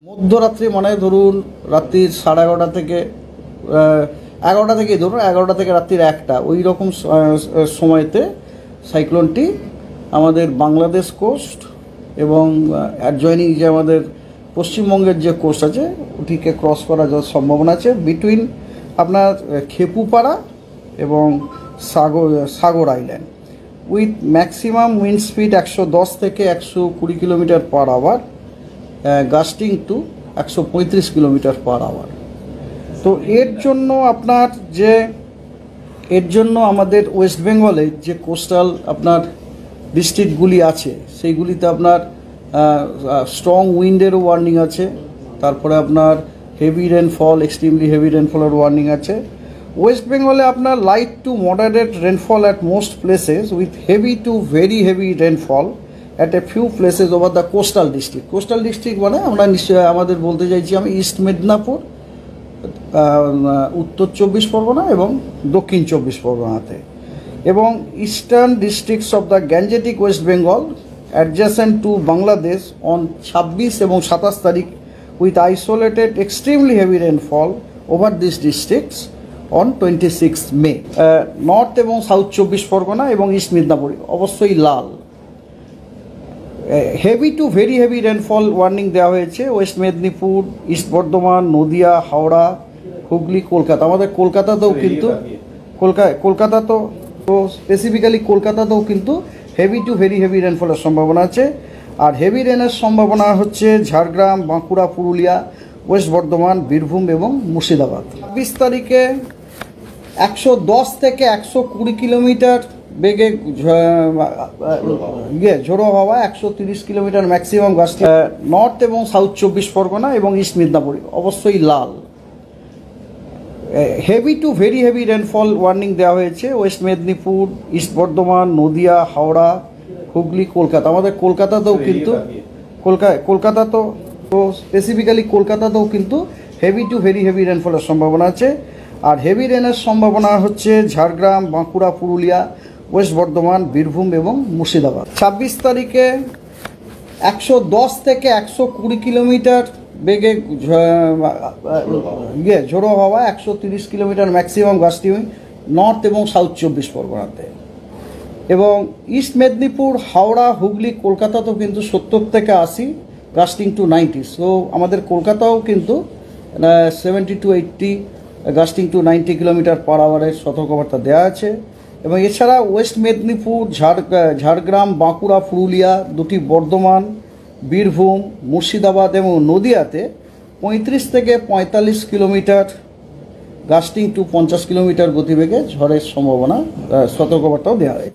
মধ্যরাত্রি মানে ধরুন রাত্রির 11:30 থেকে 11টা থেকে ধরুন 11টা থেকে রাত্রির 1টা ওই রকম সময়তে সাইক্লোনটি আমাদের বাংলাদেশ কোস্ট এবং অ্যাডজয়নিং যে আমাদের পশ্চিমবঙ্গের যে কোস্ট আছে ওটিকে ক্রস করার যত সম্ভাবনা আছে বিটুইন আপনার খেপুপাড়া এবং Sagar island with maximum wind speed 110 থেকে 120 kilometre per hour gusting to 135 kilometre per hour. তো এর জন্য আমাদের ওয়েস্ট বেঙ্গলের যে কোস্টাল আপনার ডিস্ট্রিক্টগুলি আছে সেইগুলিতে আপনার স্ট্রং উইন্ডেরও ওয়ার্নিং আছে, তারপরে আপনার হেভি রেনফল, এক্সট্রিমলি হেভি রেনফলের ওয়ার্নিং আছে। ওয়েস্ট বেঙ্গলে আপনার light to moderate rainfall at most places with heavy to very heavy rainfall at a few places over the coastal district. Coastal district মানে আমরা নিশ্চয়ই আমাদের বলতে চাইছি আমি ইস্ট মেদিনীপুর, উত্তর 24 পরগনা এবং দক্ষিণ 24 পরগনাতে, এবং eastern districts of the Gangetic West Bengal adjacent to Bangladesh on 26 এবং 27 তারিখ with isolated extremely heavy rainfall over this districts on 26 May. North এবং সাউথ 24 পরগনা এবং ইস্ট মেদিনীপুর অবশ্যই লাল। Heavy to very heavy rainfall warning দেওয়া হয়েছে ওয়েস্ট মেদিনীপুর, ইস্ট বর্ধমান, নদিয়া, হাওড়া, হুগলি, কলকাতা। আমাদের কলকাতাতেও কিন্তু স্পেসিফিক্যালি কলকাতাতেও কিন্তু হেভি টু ভেরি হেভি রেনফলের সম্ভাবনা আছে। আর হেভি রেনের সম্ভাবনা হচ্ছে ঝাড়গ্রাম, বাঁকুড়া, পুরুলিয়া, ওয়েস্ট বর্ধমান, বীরভূম এবং মুর্শিদাবাদ। 26 তারিখে 110 থেকে 120 কিলোমিটার বেগে ঝোড়ো হাওয়া, 130 কিলোমিটার ম্যাক্সিমাম গাস্টিং। নর্থ এবং সাউথ 24 পরগনা এবং ইস্ট মেদিনীপুর অবশ্যই লাল। Heavy to very heavy rainfall warning দেওয়া হয়েছে ওয়েস্ট মেদিনীপুর, ইস্ট বর্ধমান, নদিয়া, হাওড়া, হুগলি, কলকাতা। আমাদের কলকাতাতেও কিন্তু স্পেসিফিক্যালি কলকাতাতেও কিন্তু হেভি টু ভেরি হেভি রেনফলের সম্ভাবনা আছে। আর হেভি রেনের সম্ভাবনা হচ্ছে ঝাড়গ্রাম, বাঁকুড়া, পুরুলিয়া, ওয়েস্ট বর্ধমান, বীরভূম এবং মুর্শিদাবাদ। 26 তারিখে 110 থেকে 120 কিলোমিটার বেগে ঝোড়ো হাওয়া, 130 কিলোমিটার ম্যাক্সিমাম গাস্টিং নর্থ এবং সাউথ 24 পরগনাতে, এবং ইস্ট মেদিনীপুর, হাওড়া, হুগলি, কলকাতাতেও কিন্তু 70 থেকে 80 গাস্টিং টু 90। সো আমাদের কলকাতাও কিন্তু 70 to 80 gusting to 90 kilometre per আওয়ারের সতর্কবার্তা দেওয়া আছে। এবং এছাড়া ওয়েস্ট মেদিনীপুর, ঝাড়গ্রাম, বাঁকুড়া, পুরুলিয়া, দুটি বর্ধমান, বীরভূম, মুর্শিদাবাদ এবং নদিয়াতে 35 থেকে 45 কিলোমিটার গাস্টিং টু 50 কিলোমিটার গতিবেগে ঝড়ের সম্ভাবনা সতর্কবার্তাও দেওয়া হয়েছে।